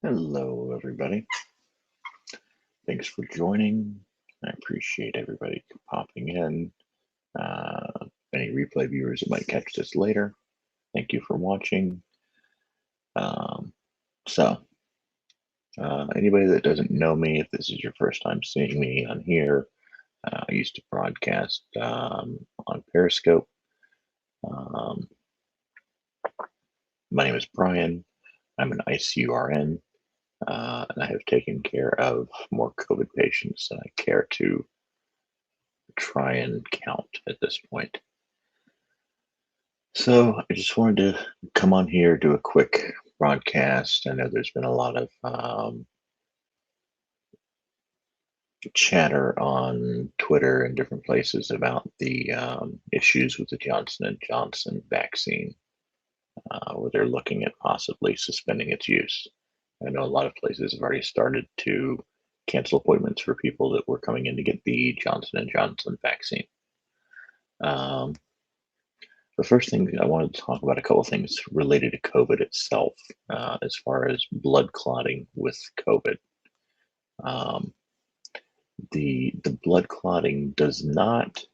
Hello, everybody. Thanks for joining. I appreciate everybody popping in. Any replay viewers that might catch this later, thank you for watching. Um, so, anybody that doesn't know me, if this is your first time seeing me on here, I used to broadcast on Periscope. My name is Brian. I'm an ICURN, and I have taken care of more COVID patients than I care to try and count at this point. So I just wanted to come on here, do a quick broadcast. I know there's been a lot of chatter on Twitter and different places about the issues with the Johnson & Johnson vaccine, where they're looking at possibly suspending its use. I know a lot of places have already started to cancel appointments for people that were coming in to get the Johnson & Johnson vaccine. The first thing I wanted to talk about a couple of things related to COVID itself, as far as blood clotting with COVID. Um, the blood clotting does not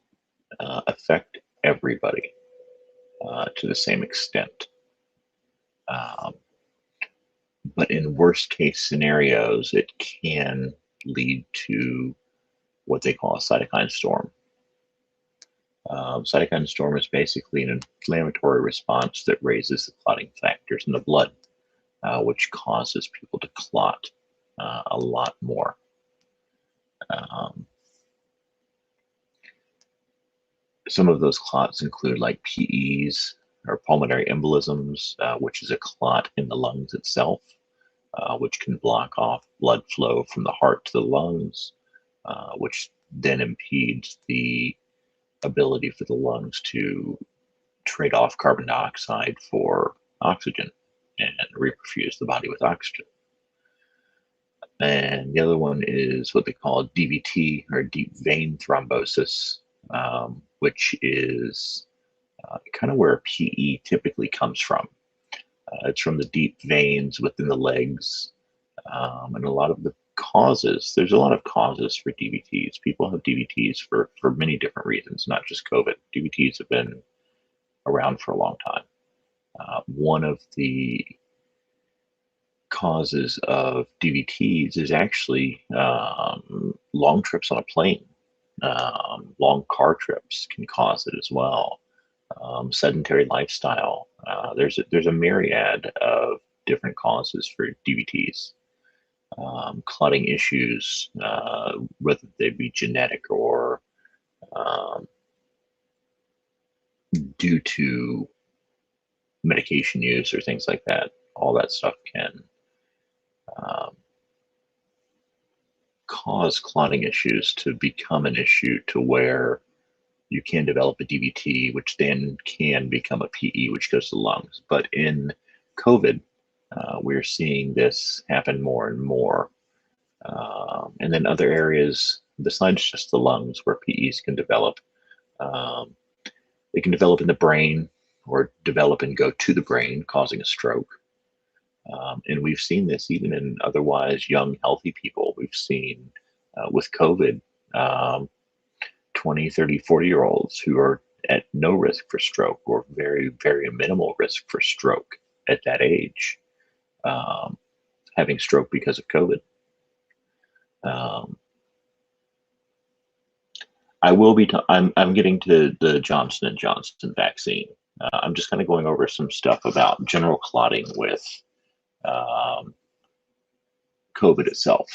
affect everybody to the same extent, um, but in worst case scenarios, it can lead to what they call a cytokine storm. Cytokine storm is basically an inflammatory response that raises the clotting factors in the blood, which causes people to clot a lot more. Some of those clots include like PEs or pulmonary embolisms, which is a clot in the lungs itself, which can block off blood flow from the heart to the lungs, which then impedes the ability for the lungs to trade off carbon dioxide for oxygen and reperfuse the body with oxygen. And the other one is what they call DVT, or deep vein thrombosis, which is kind of where PE typically comes from. It's from the deep veins within the legs. And a lot of the causes, there's a lot of causes for DVTs. People have DVTs for many different reasons, not just COVID. DVTs have been around for a long time. One of the causes of DVTs is actually long trips on a plane. Long car trips can cause it as well. Sedentary lifestyle. There's a myriad of different causes for DVTs. Clotting issues, whether they be genetic or due to medication use or things like that. All that stuff can cause clotting issues to become an issue to where you can develop a DVT, which then can become a PE, which goes to the lungs. But in COVID, we're seeing this happen more and more. And then other areas besides just the lungs where PEs can develop. They can develop in the brain or develop and go to the brain, causing a stroke. And we've seen this even in otherwise young, healthy people. We've seen with COVID, 20, 30, 40-year-olds who are at no risk for stroke or very, very minimal risk for stroke at that age, having stroke because of COVID. I will be. I'm getting to the Johnson & Johnson vaccine. I'm just kind of going over some stuff about general clotting with COVID itself.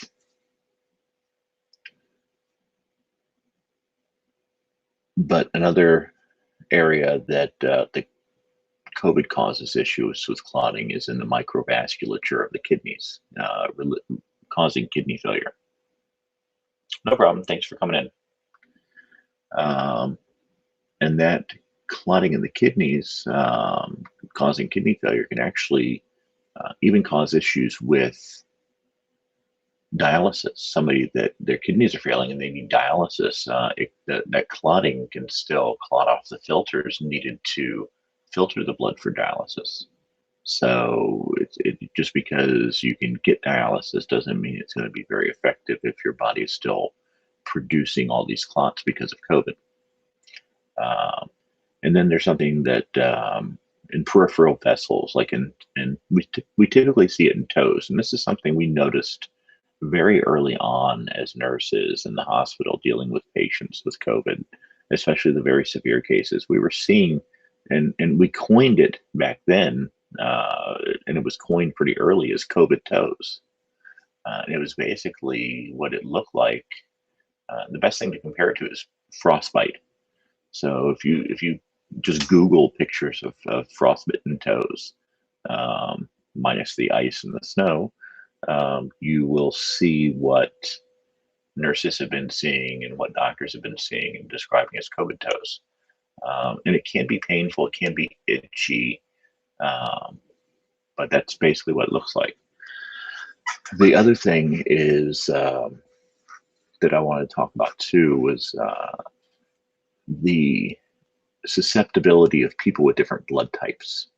But another area that the COVID causes issues with clotting is in the microvasculature of the kidneys, causing kidney failure. No problem. Thanks for coming in. And that clotting in the kidneys, causing kidney failure, can actually even cause issues with dialysis. Somebody that their kidneys are failing and they need dialysis, that clotting can still clot off the filters needed to filter the blood for dialysis. So just because you can get dialysis doesn't mean it's going to be very effective if your body is still producing all these clots because of COVID. And then there's something that in peripheral vessels, like we typically see it in toes, and this is something we noticed very early on as nurses in the hospital dealing with patients with COVID, especially the very severe cases. We were seeing, and we coined it back then, and it was coined pretty early as COVID toes. And it was basically what it looked like. The best thing to compare it to is frostbite. So if you just Google pictures of frostbitten toes, minus the ice and the snow, you will see what nurses have been seeing and what doctors have been seeing and describing as COVID toes. And it can be painful, it can be itchy, but that's basically what it looks like. The other thing is that I want to talk about too was the susceptibility of people with different blood types.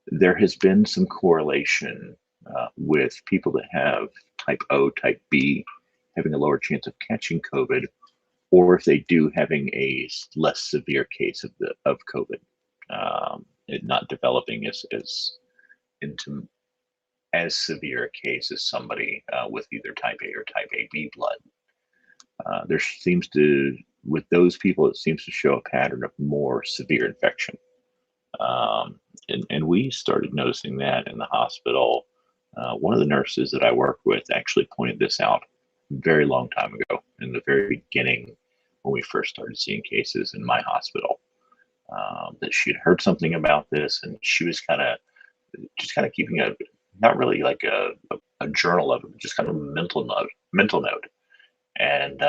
There has been some correlation with people that have type O, type B, having a lower chance of catching COVID, or if they do, having a less severe case of COVID, it not developing as into as severe a case as somebody with either type A or type AB blood. There seems to, with those people, it seems to show a pattern of more severe infection. And we started noticing that in the hospital. One of the nurses that I worked with actually pointed this out a very long time ago, in the very beginning when we first started seeing cases in my hospital, that she had heard something about this, and she was just kind of keeping a, not really like a journal of it, but just kind of a mental note. And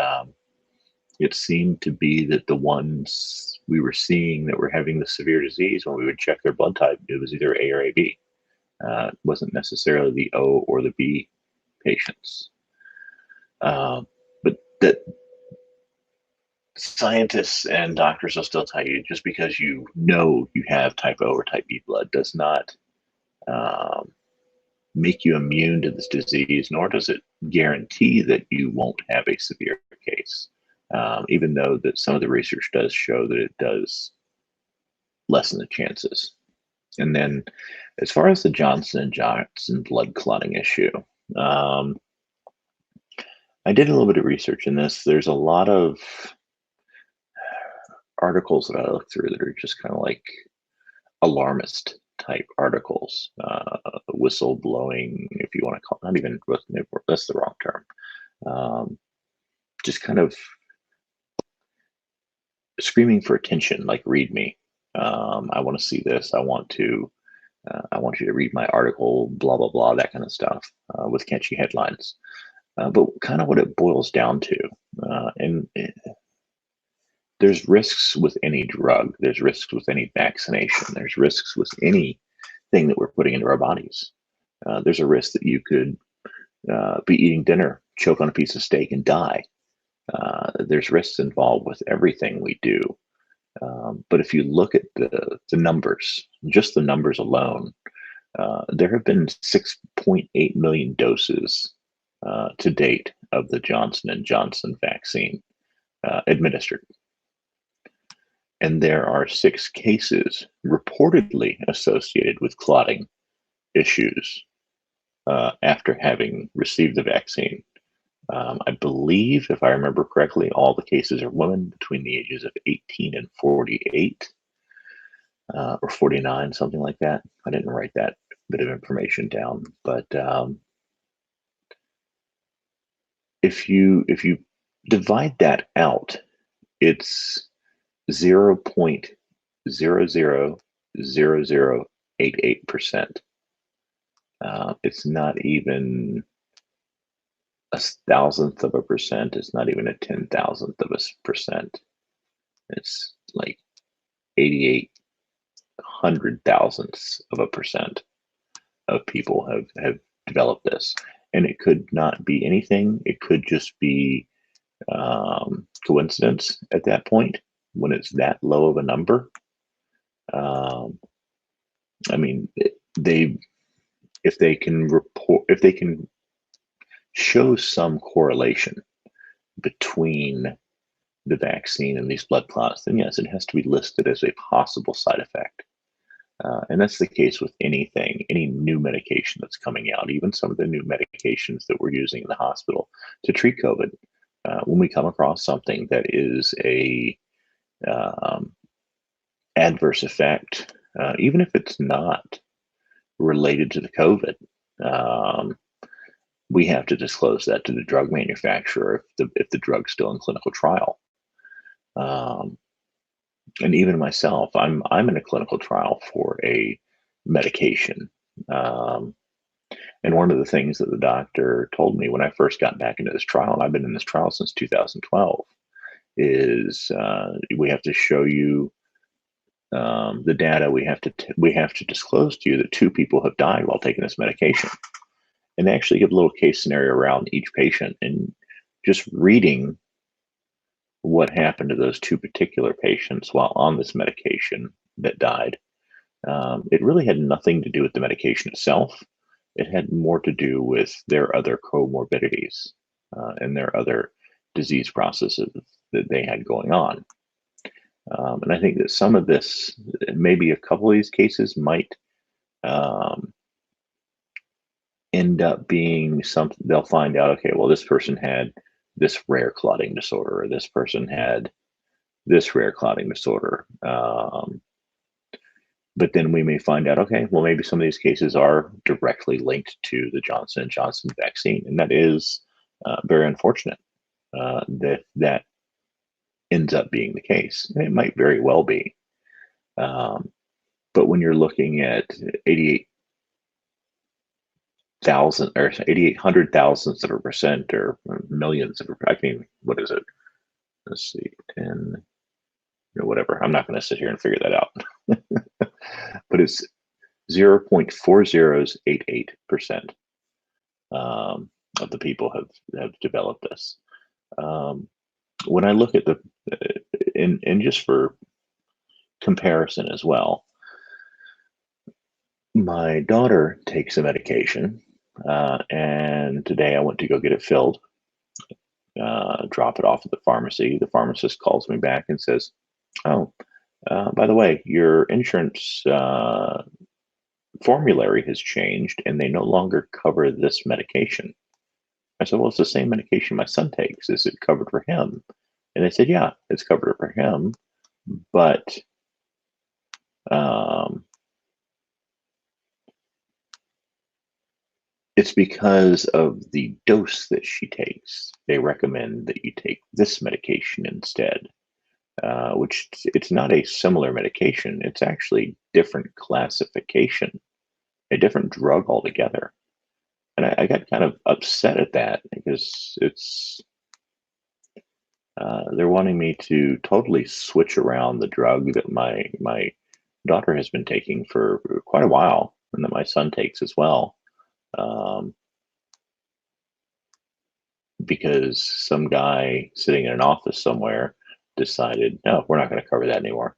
it seemed to be that the ones we were seeing that were having the severe disease, when we would check their blood type, it was either A or AB. It wasn't necessarily the O or the B patients. But that scientists and doctors will still tell you, just because you know you have type O or type B blood does not make you immune to this disease, nor does it guarantee that you won't have a severe case. Even though that some of the research does show that it does lessen the chances. And then as far as the Johnson & Johnson blood clotting issue, I did a little bit of research in this. There's a lot of articles that I looked through that are just kind of like alarmist type articles, whistleblowing, if you want to call it, not even, that's the wrong term. Just kind of screaming for attention, like, read me. I want to see this. I want you to read my article, blah, blah, blah, that kind of stuff, with catchy headlines. But kind of what it boils down to, there's risks with any drug, there's risks with any vaccination, there's risks with anything that we're putting into our bodies. There's a risk that you could be eating dinner, choke on a piece of steak, and die. There's risks involved with everything we do. But if you look at the numbers, just the numbers alone, there have been 6.8 million doses to date of the Johnson & Johnson vaccine administered. And there are 6 cases reportedly associated with clotting issues after having received the vaccine. I believe, if I remember correctly, all the cases are women between the ages of 18 and 48, or 49, something like that. I didn't write that bit of information down, but if you divide that out, it's 0.000088%. It's not even a thousandth of a percent. It's not even a 10,000th of a percent. It's like 88 hundred thousandths of a percent of people have developed this. And it could not be anything. It could just be coincidence at that point when it's that low of a number. I mean, they if they can show some correlation between the vaccine and these blood clots, then yes, it has to be listed as a possible side effect. And that's the case with anything, any new medication that's coming out, even some of the new medications that we're using in the hospital to treat COVID. When we come across something that is a um, adverse effect, even if it's not related to the COVID, um, we have to disclose that to the drug manufacturer if the drug's still in clinical trial. Um, and even myself, I'm in a clinical trial for a medication. Um, and one of the things that the doctor told me when I first got back into this trial, and I've been in this trial since 2012, is we have to show you the data. We have to disclose to you that 2 people have died while taking this medication, and they actually give a little case scenario around each patient. And just reading what happened to those 2 particular patients while on this medication that died, it really had nothing to do with the medication itself. It had more to do with their other comorbidities and their other disease processes that they had going on. And I think that some of this, maybe a couple of these cases might um, end up being something they'll find out, okay, well, this person had this rare clotting disorder, or this person had this rare clotting disorder. But then we may find out, okay, well, maybe some of these cases are directly linked to the Johnson & Johnson vaccine. And that is very unfortunate that ends up being the case. And it might very well be. But when you're looking at 88,000 or 8,800 thousandths of a percent or millions of, I mean, what is it? Let's see, 10, whatever. I'm not going to sit here and figure that out. But it's 0.4088% of the people have developed this. When I look at and just for comparison as well, my daughter takes a medication, and today I went to go get it filled, drop it off at the pharmacy. The pharmacist calls me back and says, "Oh, by the way, your insurance formulary has changed and they no longer cover this medication." I said, "Well, it's the same medication my son takes. Is it covered for him?" And they said, "Yeah, it's covered for him, but um, it's because of the dose that she takes. They recommend that you take this medication instead." Which it's not a similar medication. It's actually different classification, a different drug altogether. And I got kind of upset at that because they're wanting me to totally switch around the drug that my daughter has been taking for quite a while, and that my son takes as well, um, because some guy sitting in an office somewhere decided, no, we're not going to cover that anymore.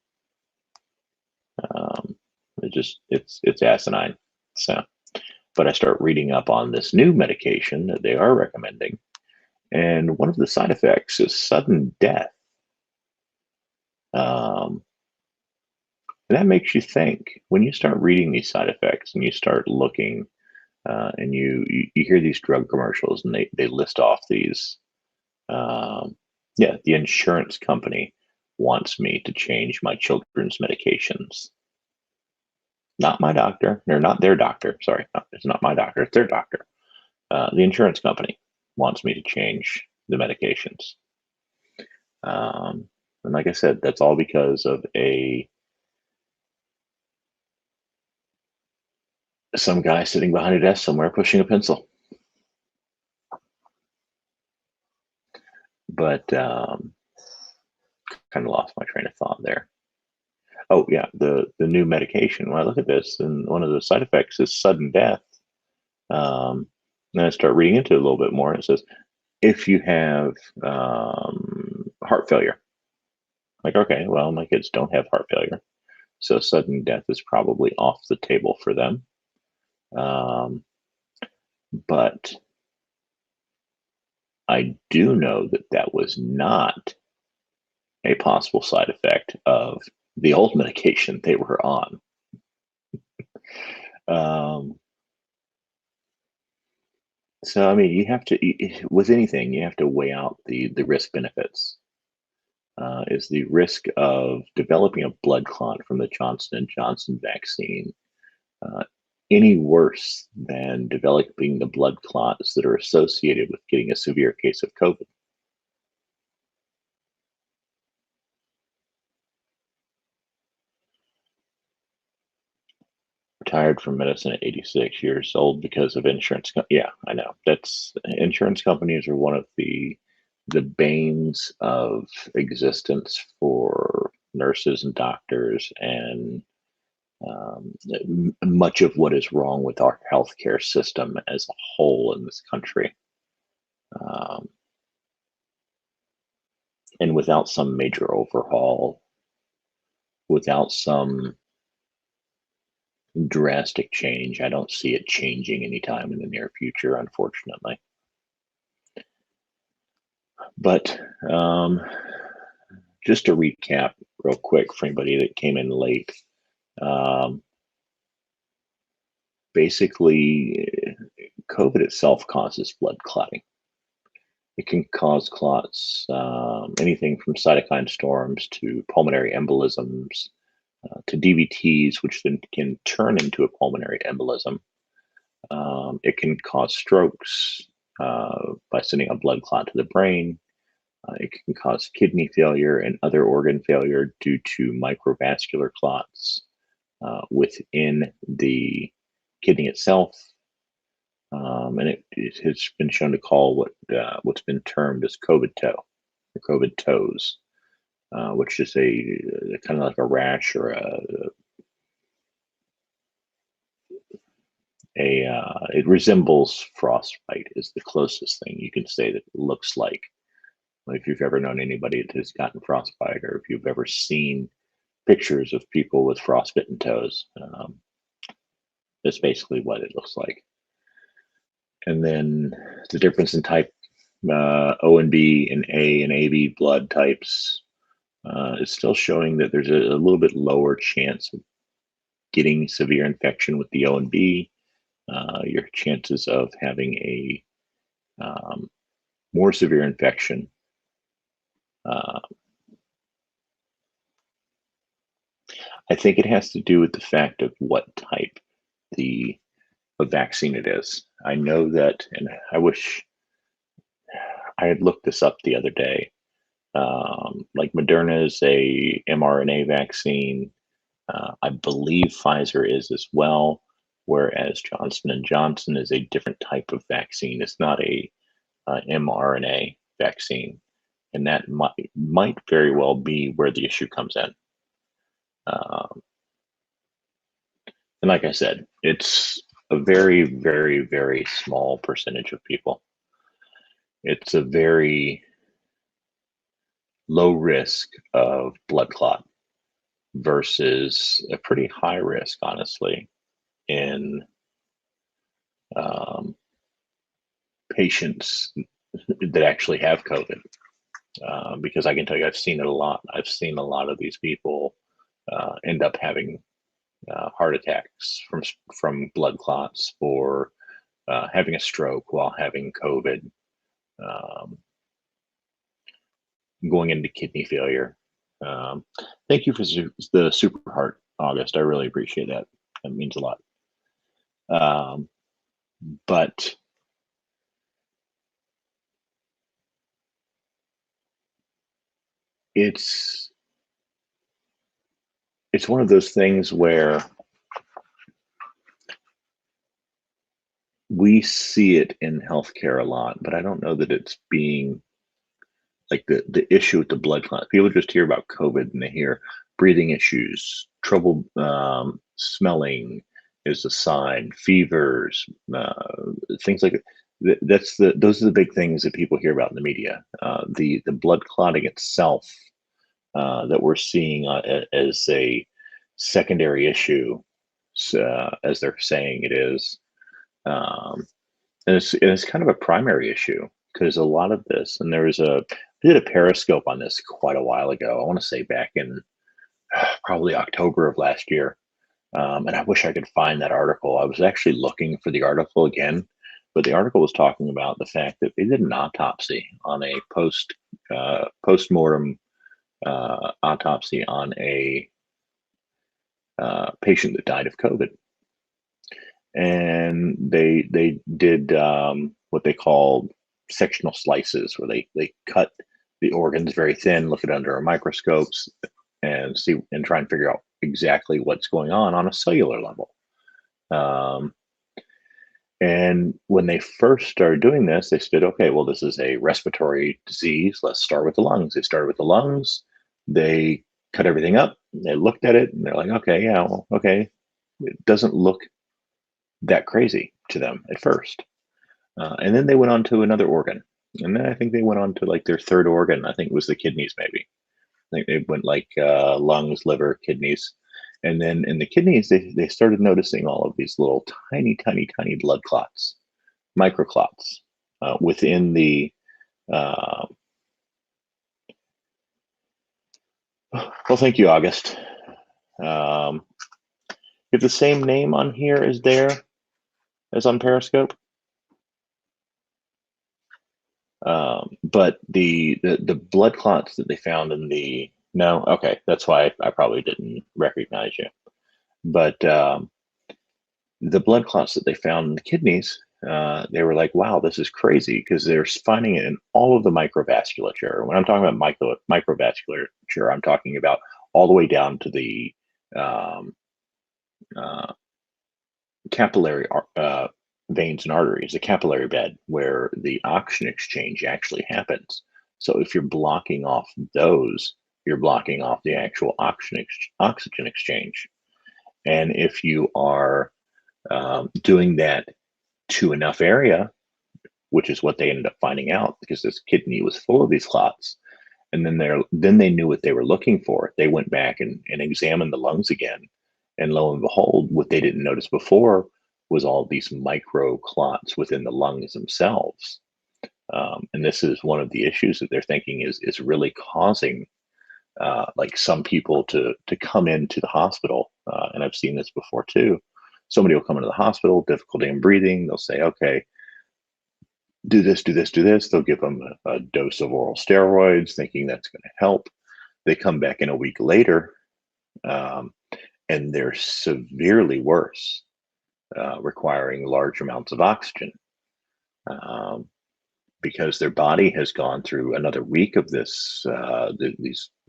Um, it's asinine. So, but I start reading up on this new medication that they are recommending, and one of the side effects is sudden death. Um, and that makes you think when you start reading these side effects and you start looking, and you hear these drug commercials and they list off these. Yeah, the insurance company wants me to change my children's medications. Not my doctor. They're not their doctor. Sorry, it's not my doctor. It's their doctor. The insurance company wants me to change the medications. And like I said, that's all because of some guy sitting behind a desk somewhere pushing a pencil. But kind of lost my train of thought there. Oh yeah, the new medication. When I look at this, and one of the side effects is sudden death. And I start reading into it a little bit more. And it says if you have heart failure, like, okay, well, my kids don't have heart failure, so sudden death is probably off the table for them. Um, but I do know that that was not a possible side effect of the old medication they were on. Um, so, I mean, you have to, with anything, you have to weigh out the risk benefits. Is the risk of developing a blood clot from the Johnson and Johnson vaccine uh, any worse than developing the blood clots that are associated with getting a severe case of COVID? Retired from medicine at 86 years old because of insurance. Yeah, I know. That's insurance companies are one of the banes of existence for nurses and doctors, and much of what is wrong with our healthcare system as a whole in this country. Um, and without some major overhaul, without some drastic change, I don't see it changing anytime in the near future, unfortunately. But just to recap real quick for anybody that came in late, um, basically, COVID itself causes blood clotting. It can cause clots, anything from cytokine storms to pulmonary embolisms to DVTs, which then can turn into a pulmonary embolism. It can cause strokes by sending a blood clot to the brain. It can cause kidney failure and other organ failure due to microvascular clots within the kidney itself. And it has been shown to call what's been termed as COVID toe or COVID toes, which is a kind of like a rash or a it resembles frostbite is the closest thing you can say that it looks like. If you've ever known anybody that has gotten frostbite, or if you've ever seen pictures of people with frostbitten toes, that's basically what it looks like. And then the difference in type O and B and A and AB blood types is still showing that there's a little bit lower chance of getting severe infection with the O and B. Your chances of having a more severe infection uh, I think it has to do with the fact of what type the of vaccine it is. I know that, and I wish I had looked this up the other day. Like Moderna is a mRNA vaccine. I believe Pfizer is as well, whereas Johnson and Johnson is a different type of vaccine. It's not a mRNA vaccine, and that might very well be where the issue comes in. Um, and like I said, it's a very, very, very small percentage of people. It's a very low risk of blood clot versus a pretty high risk, honestly, in um, patients that actually have COVID. Because I can tell you, I've seen it a lot. I've seen a lot of these people end up having heart attacks from blood clots or having a stroke while having COVID, um, going into kidney failure. Thank you for the super heart, August. I really appreciate that. That means a lot. Um, but it's it's one of those things where we see it in healthcare a lot, but I don't know that it's being like the issue with the blood clot. People just hear about COVID and they hear breathing issues, trouble smelling is a sign, fevers, things like that. Those are the big things that people hear about in the media. The blood clotting itself that we're seeing as a secondary issue as they're saying it is. And it's kind of a primary issue because a lot of this, and I did a Periscope on this quite a while ago. I want to say back in probably October of last year. And I wish I could find that article. I was actually looking for the article again, but the article was talking about the fact that they did an autopsy on a post-mortem autopsy on a patient that died of COVID. And they did what they call sectional slices, where they cut the organs very thin, look at it under a microscopes, and try and figure out exactly what's going on a cellular level. And when they first started doing this, they said, okay, well, this is a respiratory disease. Let's start with the lungs. They started with the lungs. They cut everything up. They looked at it and they're like, okay, yeah, well, okay. It doesn't look that crazy to them at first. And then they went on to another organ. And then I think they went on to like their third organ. I think it was the kidneys, maybe. I think they went like lungs, liver, kidneys. And then in the kidneys, they started noticing all of these little tiny, tiny, tiny blood clots, microclots within the. Well, thank you, August. You have the same name on here as on Periscope. But the blood clots that they found in the no, okay, that's why I probably didn't recognize you. But the blood clots that they found in the kidneys, they were like, wow, this is crazy, because they're finding it in all of the microvasculature. When I'm talking about microvasculature, I'm talking about all the way down to the capillary veins and arteries, the capillary bed, where the oxygen exchange actually happens. So if you're blocking off those, you're blocking off the actual oxygen exchange. And if you are doing that to enough area, which is what they ended up finding out, because this kidney was full of these clots, and then they knew what they were looking for. They went back and examined the lungs again, and lo and behold, what they didn't notice before was all these micro clots within the lungs themselves. And this is one of the issues that they're thinking is really causing like some people to come into the hospital. And I've seen this before too. Somebody will come into the hospital, difficulty in breathing. They'll say, okay, do this, do this, do this. They'll give them a dose of oral steroids, thinking that's going to help. They come back in a week later, and they're severely worse, requiring large amounts of oxygen, because their body has gone through another week of these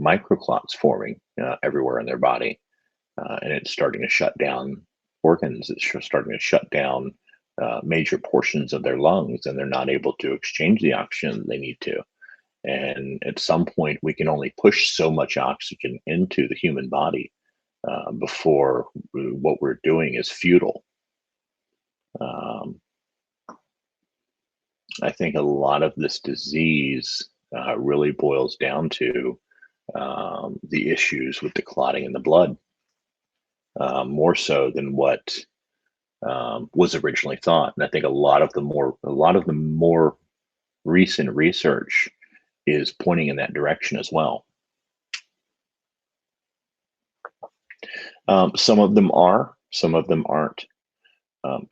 microclots forming everywhere in their body, and it's starting to shut down organs. It's starting to shut down major portions of their lungs, and they're not able to exchange the oxygen they need to. And at some point, we can only push so much oxygen into the human body before what we're doing is futile. I think a lot of this disease really boils down to the issues with the clotting in the blood, more so than what was originally thought. And I think a lot of the more recent research is pointing in that direction as well. Some of them are, some of them aren't.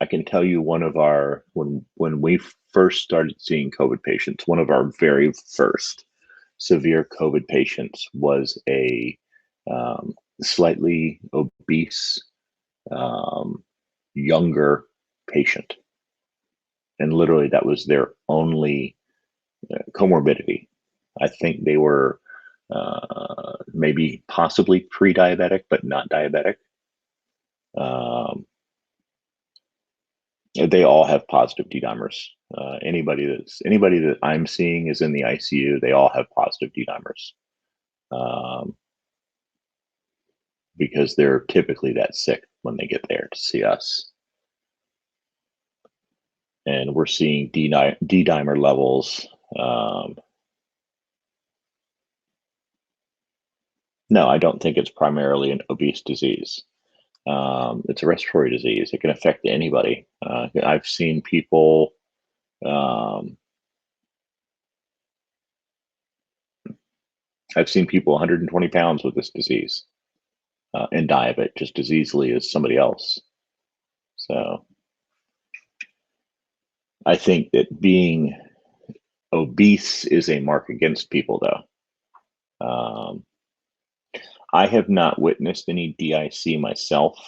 I can tell you when we first started seeing COVID patients, one of our very first severe COVID patients was a slightly obese, younger patient. And literally that was their only comorbidity. I think they were maybe possibly pre-diabetic, but not diabetic. They all have positive D-dimers. Anybody that I'm seeing is in the ICU. They all have positive D-dimers, because they're typically that sick when they get there to see us. And we're seeing D-dimer levels. No, I don't think it's primarily an obese disease. It's a respiratory disease. It can affect anybody. I've seen people. Um, I've seen people 120 pounds with this disease and die of it just as easily as somebody else. So I think that being obese is a mark against people, though. I have not witnessed any DIC myself,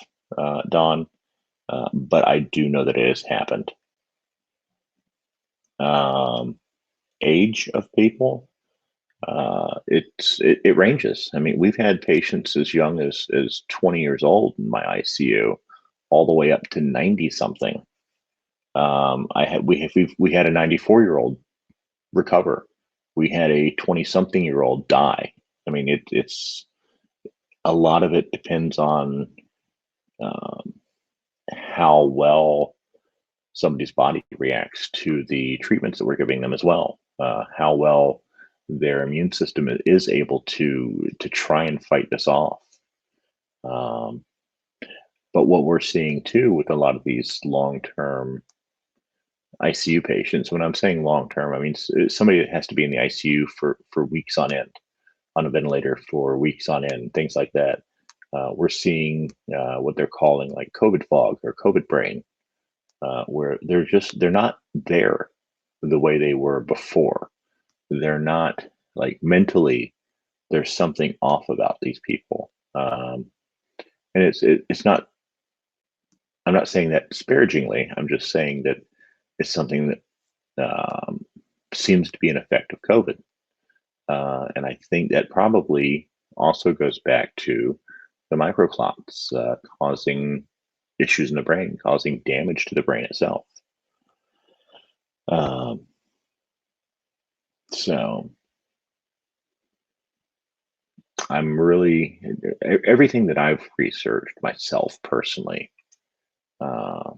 Don, but I do know that it has happened. Age of people, it ranges. I mean, we've had patients as young as 20 years old in my ICU, all the way up to 90 something. We had a 94-year-old recover. We had a 20-something-year-old die. I mean, it's a lot of it depends on um, how well somebody's body reacts to the treatments that we're giving them as well. How well their immune system is able to try and fight this off. But what we're seeing too with a lot of these long-term ICU patients, when I'm saying long-term, I mean somebody that has to be in the ICU for weeks on end, on a ventilator for weeks on end, things like that. We're seeing what they're calling like COVID fog or COVID brain, where they're not there the way they were before. They're not, like, mentally, there's something off about these people. And it's not, I'm not saying that disparagingly. I'm just saying that it's something that seems to be an effect of COVID. And I think that probably also goes back to the microclots causing issues in the brain, causing damage to the brain itself. So I'm really, everything that I've researched myself personally, uh,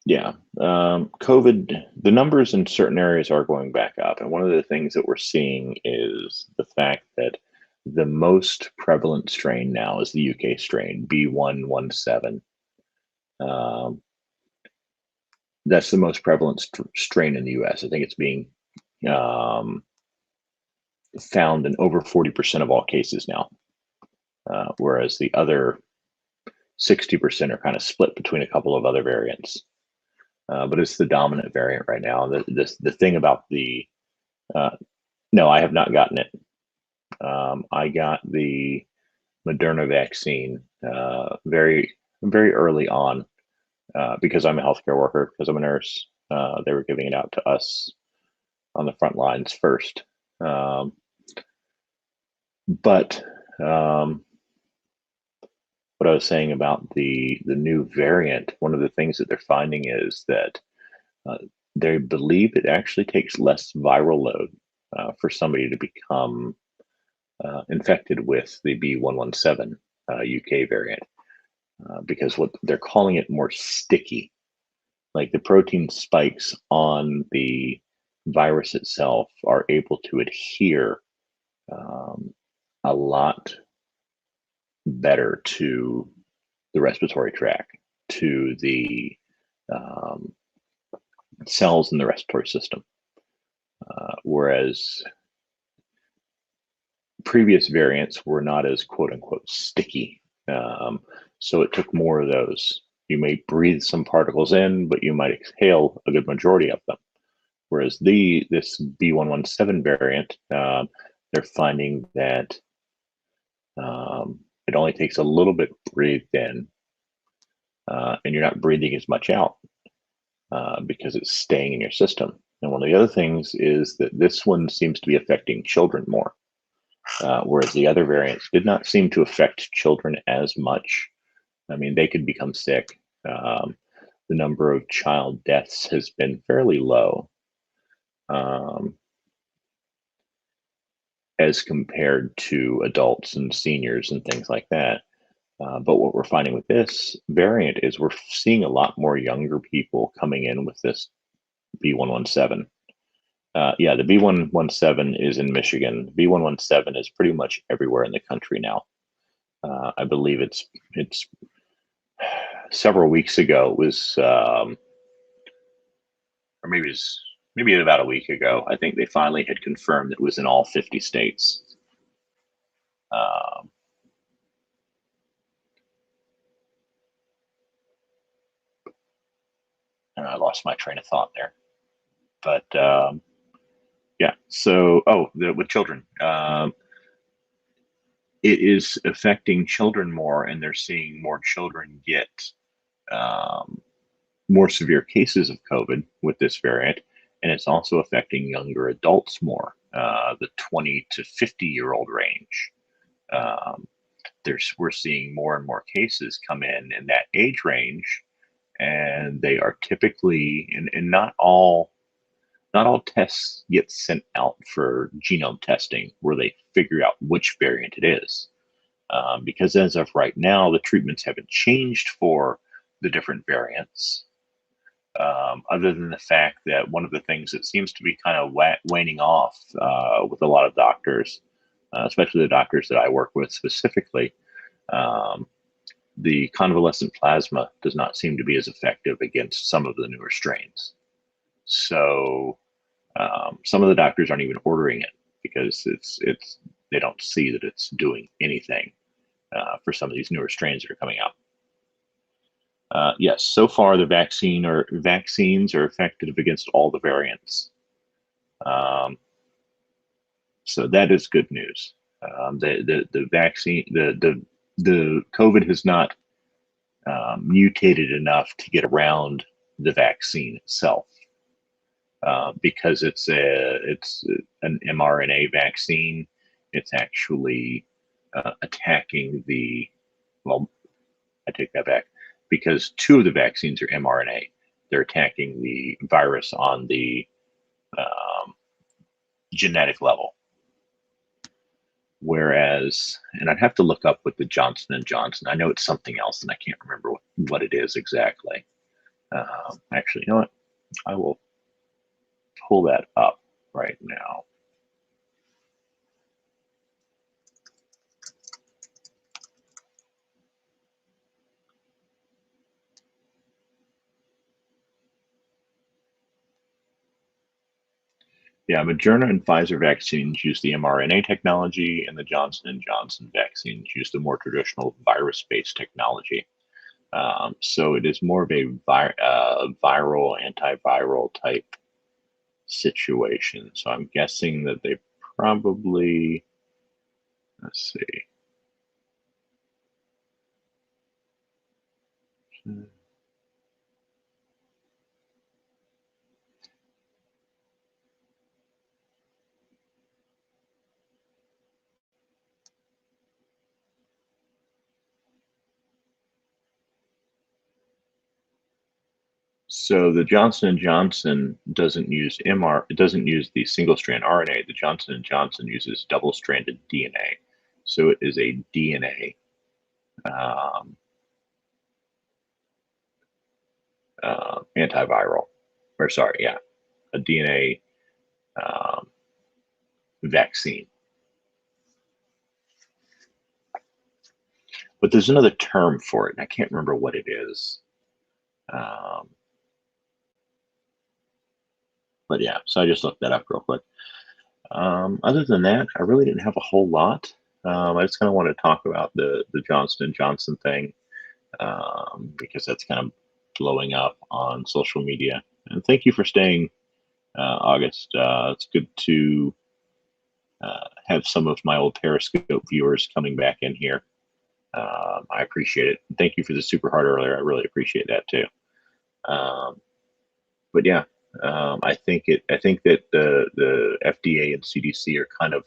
yeah, COVID, the numbers in certain areas are going back up. And one of the things that we're seeing is the fact that the most prevalent strain now is the UK strain, B117. That's the most prevalent strain in the US. I think it's being um, found in over 40% of all cases now, whereas the other 60% are kind of split between a couple of other variants. But it's the dominant variant right now. The thing about uh, no, I have not gotten it. I got the Moderna vaccine very early on because I'm a healthcare worker, because I'm a nurse. They were giving it out to us on the front lines first. But what I was saying about the new variant, one of the things that they're finding is that they believe it actually takes less viral load for somebody to become infected with the B117 UK variant, because what they're calling it more sticky. Like the protein spikes on the virus itself are able to adhere a lot better to the respiratory tract, to the um, cells in the respiratory system. Whereas previous variants were not as quote unquote sticky. So it took more of those. You may breathe some particles in, but you might exhale a good majority of them. Whereas this B117 variant, they're finding that it only takes a little bit breathed in, and you're not breathing as much out because it's staying in your system. And one of the other things is that this one seems to be affecting children more, whereas the other variants did not seem to affect children as much. I mean, they could become sick. The number of child deaths has been fairly low as compared to adults and seniors and things like that. But what we're finding with this variant is we're seeing a lot more younger people coming in with this B117. Yeah, the B117 is in Michigan. B117 is pretty much everywhere in the country now. I believe it's several weeks ago. It was or maybe about a week ago. I think they finally had confirmed it was in all 50 states. Um, and I lost my train of thought there, but yeah. So, with children, it is affecting children more, and they're seeing more children get um, more severe cases of COVID with this variant, and it's also affecting younger adults more, the 20 to 50-year-old range. Um, we're seeing more and more cases come in that age range, and they are typically, and not all tests get sent out for genome testing where they figure out which variant it is. Because as of right now, the treatments haven't changed for the different variants, other than the fact that one of the things that seems to be kind of waning off with a lot of doctors, especially the doctors that I work with specifically, um, the convalescent plasma does not seem to be as effective against some of the newer strains. So some of the doctors aren't even ordering it because it's they don't see that it's doing anything for some of these newer strains that are coming out. Yes, so far the vaccines are effective against all the variants. Um, so that is good news. The vaccine the COVID has not mutated enough to get around the vaccine itself. Because it's an mRNA vaccine, it's actually attacking well, I take that back. Because two of the vaccines are mRNA, they're attacking the virus on the um, genetic level. Whereas, and I'd have to look up with the Johnson and Johnson. I know it's something else, and I can't remember what it is exactly. Actually, you know what? I will pull that up right now. Yeah, Moderna and Pfizer vaccines use the mRNA technology, and the Johnson and Johnson vaccines use the more traditional virus-based technology. So it is more of a viral, antiviral type situation. So I'm guessing that they probably, let's see. So the Johnson and Johnson doesn't use it doesn't use the single strand RNA. The Johnson and Johnson uses double stranded DNA. So it is a DNA antiviral, or sorry, yeah, a DNA um, vaccine. But there's another term for it, and I can't remember what it is. Um, but yeah, so I just looked that up real quick. Other than that, I really didn't have a whole lot. I just kind of want to talk about the Johnson and Johnson thing because that's kind of blowing up on social media. And thank you for staying, August. It's good to have some of my old Periscope viewers coming back in here. I appreciate it. Thank you for the super hard earlier. I really appreciate that too. But yeah, I think that the FDA and CDC are kind of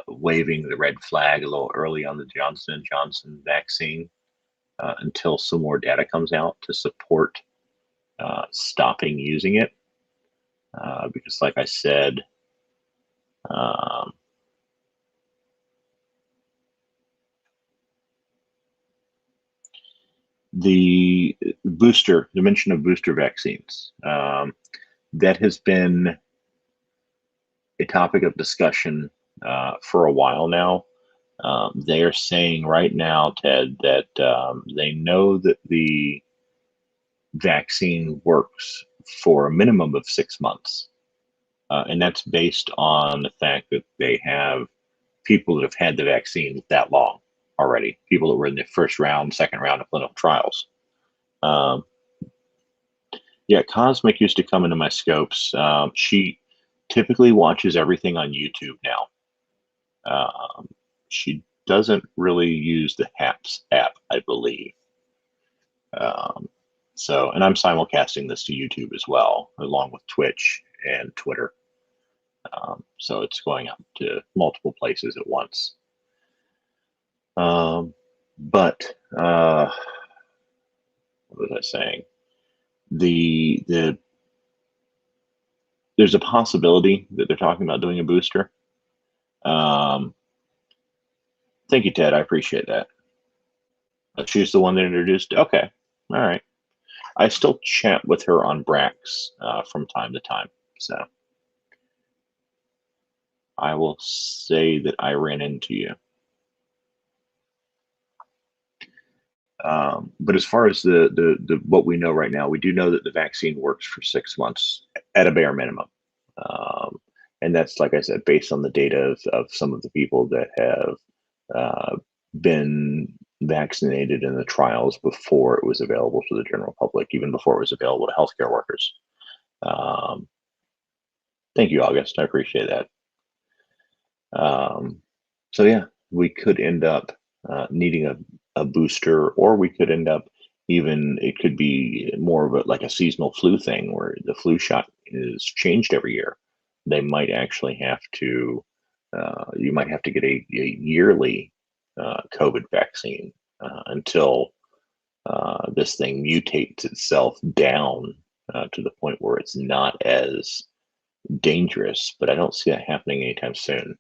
waving the red flag a little early on the Johnson and Johnson vaccine until some more data comes out to support stopping using it. Because, like I said, um, the mention of booster vaccines, that has been a topic of discussion for a while now. They are saying right now, Ted, that they know that the vaccine works for a minimum of 6 months. And that's based on the fact that they have people that have had the vaccine that long already, people that were in the first round, second round of clinical trials. Um, yeah, Cosmic used to come into my scopes. She typically watches everything on YouTube now. She doesn't really use the HAPS app, I believe. And I'm simulcasting this to YouTube as well, along with Twitch and Twitter. So it's going up to multiple places at once. What was I saying? There's a possibility that they're talking about doing a booster. Thank you, Ted. I appreciate that. She's the one that introduced. Okay, all right. I still chat with her on Brax from time to time, so I will say that I ran into you. But as far as the what we know right now, we do know that the vaccine works for 6 months at a bare minimum, and that's, like I said, based on the data of some of the people that have been vaccinated in the trials before it was available to the general public, even before it was available to healthcare workers. Thank you, August. I appreciate that. So yeah, we could end up needing a booster, or we could end up it could be more of like a seasonal flu thing where the flu shot is changed every year. They might actually have to, you might have to get a yearly COVID vaccine until this thing mutates itself down to the point where it's not as dangerous. But I don't see that happening anytime soon.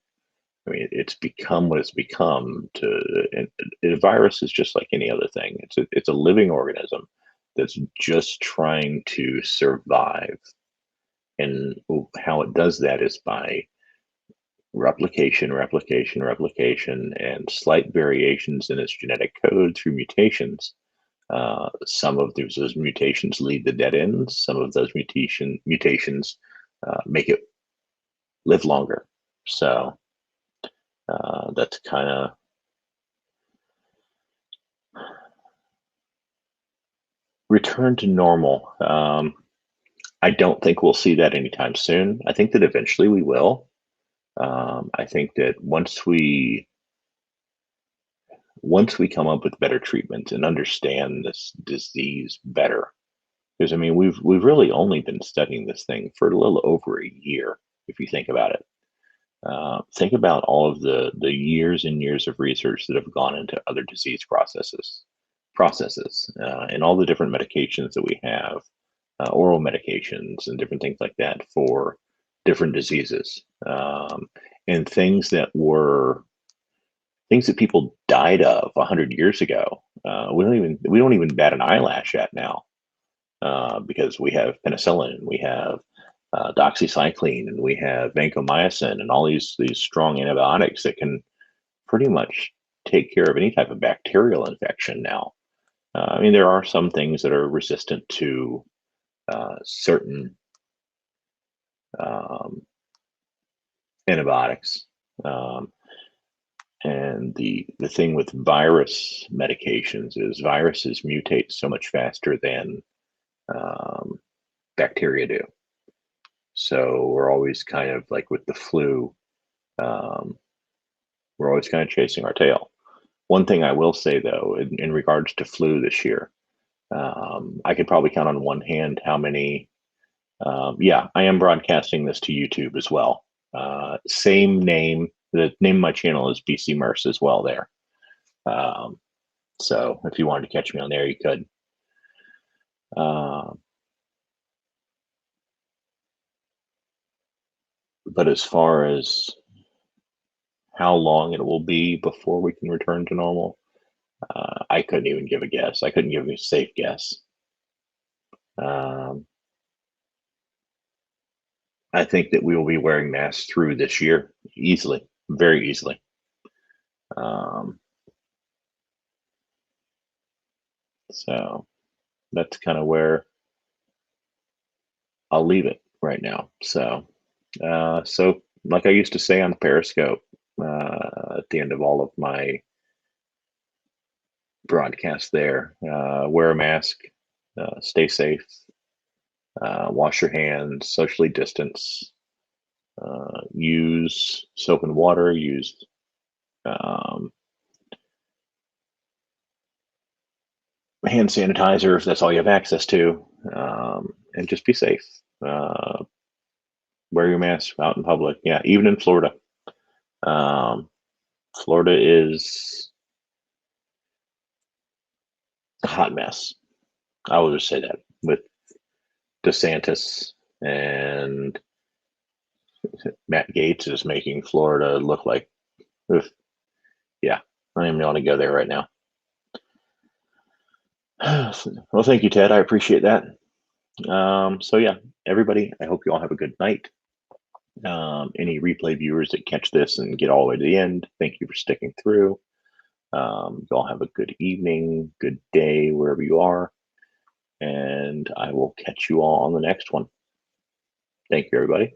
I mean, it's become what it's become. A virus is just like any other thing. It's a living organism that's just trying to survive, and how it does that is by replication, replication, replication, and slight variations in its genetic code through mutations. Some of those mutations lead to dead ends. Some of those mutations make it live longer. So that's kind of return to normal. I don't think we'll see that anytime soon. I think that eventually we will. I think that once we come up with better treatments and understand this disease better, because I mean we've really only been studying this thing for a little over a year, if you think about it. Think about all of the years and years of research that have gone into other disease processes, and all the different medications that we have, oral medications and different things like that for different diseases, and things that people died of 100 years ago. We don't even bat an eyelash at now, because we have penicillin, we have doxycycline, and we have vancomycin, and all these strong antibiotics that can pretty much take care of any type of bacterial infection now. I mean, there are some things that are resistant to certain antibiotics. And the thing with virus medications is viruses mutate so much faster than bacteria do. So we're always kind of like with the flu, we're always kind of chasing our tail. One thing I will say, though, in regards to flu this year, I could probably count on one hand how many. Yeah, I am broadcasting this to YouTube as well. Same name. The name of my channel is BC Merce as well there. So if you wanted to catch me on there, you could. But as far as how long it will be before we can return to normal, I couldn't even give a guess. I couldn't give a safe guess. I think that we will be wearing masks through this year easily, very easily. Um, so that's kind of where I'll leave it right now. So like I used to say on Periscope at the end of all of my broadcasts there, wear a mask, stay safe, wash your hands, socially distance, use soap and water, use um, hand sanitizer if that's all you have access to, and just be safe. Uh, Wear your mask out in public. Yeah, even in Florida. Um, Florida is a hot mess. I will just say that with DeSantis and Matt Gaetz is making Florida look like, ugh, yeah, I don't even want to go there right now. Well, thank you, Ted. I appreciate that. So yeah, everybody, I hope you all have a good night. Any replay viewers that catch this and get all the way to the end, thank you for sticking through. You all have a good evening, good day, wherever you are. And I will catch you all on the next one. Thank you, everybody.